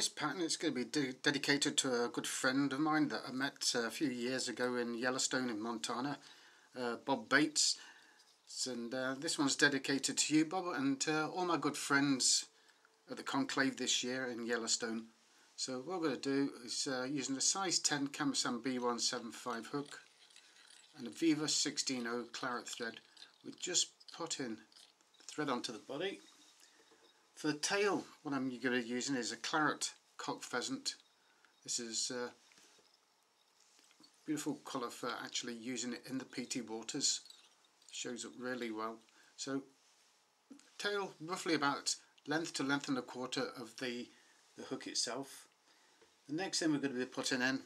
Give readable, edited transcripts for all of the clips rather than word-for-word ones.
This pattern is going to be dedicated to a good friend of mine that I met a few years ago in Yellowstone in Montana, Bob Bates. And this one's dedicated to you, Bob, and all my good friends at the conclave this year in Yellowstone. So what we're going to do is using a size 10 Camasan B175 hook and a Viva 16-0 claret thread, we just put in the thread onto the body. For the tail, what I'm going to be using is a claret cock pheasant. This is a beautiful colour for actually using it in the PT waters. Shows up really well. So tail roughly about length to length and a quarter of the hook itself. The next thing we're going to be putting in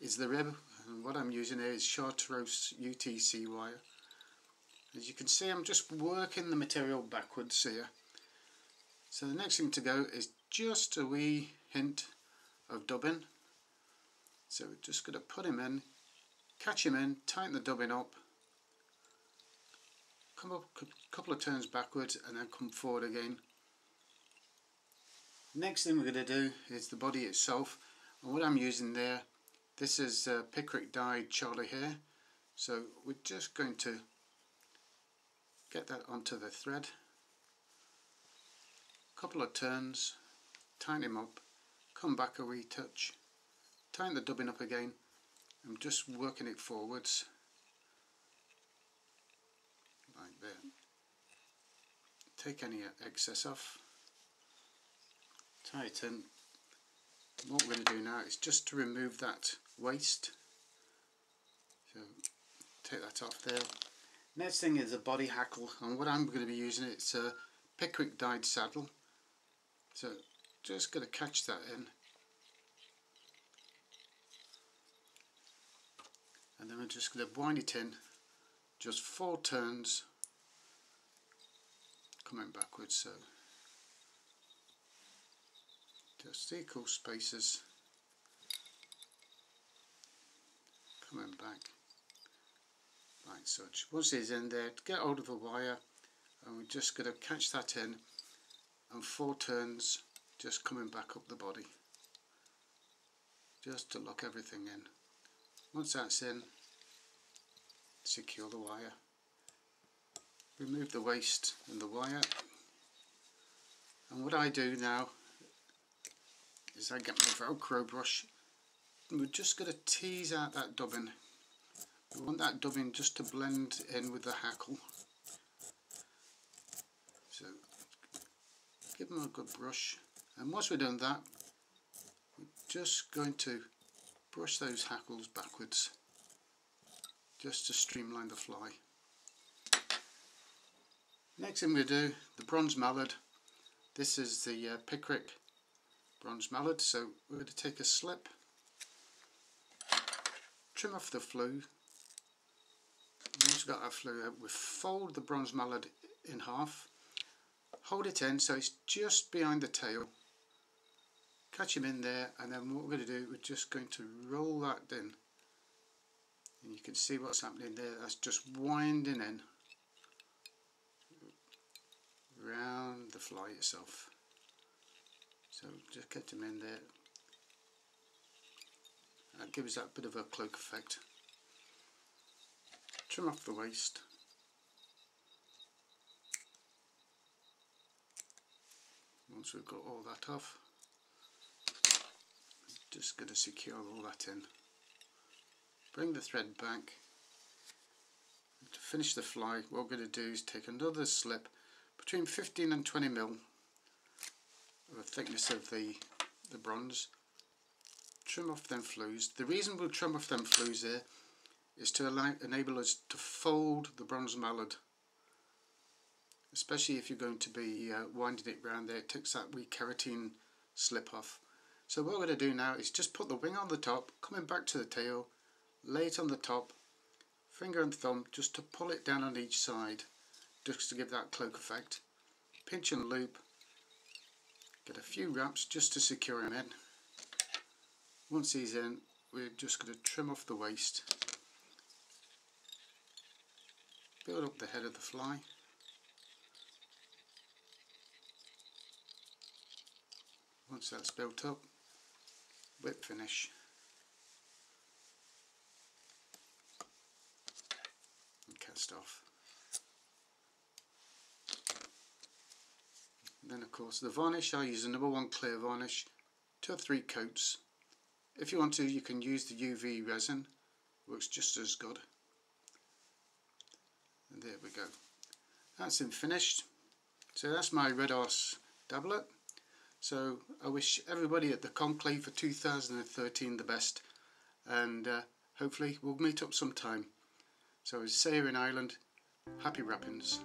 is the rib, and what I'm using here is Chartreuse UTC wire. As you can see, I'm just working the material backwards here. So the next thing to go is just a wee hint of dubbing. So we're just going to put him in, catch him in, tighten the dubbing up, come up a couple of turns backwards and then come forward again. Next thing we're going to do is the body itself, and what I'm using there, this is picric dyed Charlie hair. So we're just going to get that onto the thread, couple of turns, tighten him up, come back a wee touch, tighten the dubbing up again. I'm just working it forwards like that. Take any excess off, tighten. What we're going to do now is just to remove that waist. So take that off there. Next thing is a body hackle, and what I'm going to be using, it's a picric dyed saddle. So just going to catch that in, and then we're just going to wind it in, just 4 turns, coming backwards. So just equal spaces, coming back like such. Once it's in there, get hold of a wire, and we're just going to catch that in, and 4 turns, just coming back up the body, just to lock everything in. Once that's in, secure the wire, remove the waist and the wire, and what I do now is I get my Velcro brush, and we're just going to tease out that dubbing. We want that dubbing just to blend in with the hackle. So give them a good brush, and once we've done that, we're just going to brush those hackles backwards just to streamline the fly. Next thing we do, the bronze mallard. This is the picric bronze mallard. So we're going to take a slip, trim off the flue. Once we've got our flue out, we fold the bronze mallard in half, hold it in so it's just behind the tail, catch him in there, and then what we're going to do, we're just going to roll that in, and you can see what's happening there. That's just winding in around the fly itself. So just get him in there. That gives that bit of a cloak effect. Trim off the waist. Once we've got all that off, just going to secure all that in. Bring the thread back. To finish the fly, what we're going to do is take another slip between 15 and 20 mil of the thickness of the bronze. Trim off them flues. The reason we'll trim off them flues here is to enable us to fold the bronze mallard, especially if you're going to be winding it round there. It takes that wee keratin slip off. So what we're going to do now is just put the wing on the top, coming back to the tail, lay it on the top, finger and thumb just to pull it down on each side, just to give that cloak effect. Pinch and loop, get a few wraps just to secure him in. Once he's in, we're just going to trim off the waist, build up the head of the fly, Once that's built up, whip finish. And cast off. And then of course the varnish, I use a number 1 clear varnish, 2 or 3 coats. If you want to, you can use the UV resin, works just as good. And there we go. That's in finished. So that's my Red Arse Dabbler. So I wish everybody at the Conclave for 2013 the best, and hopefully we'll meet up sometime. So as say here in Ireland, happy wrappings.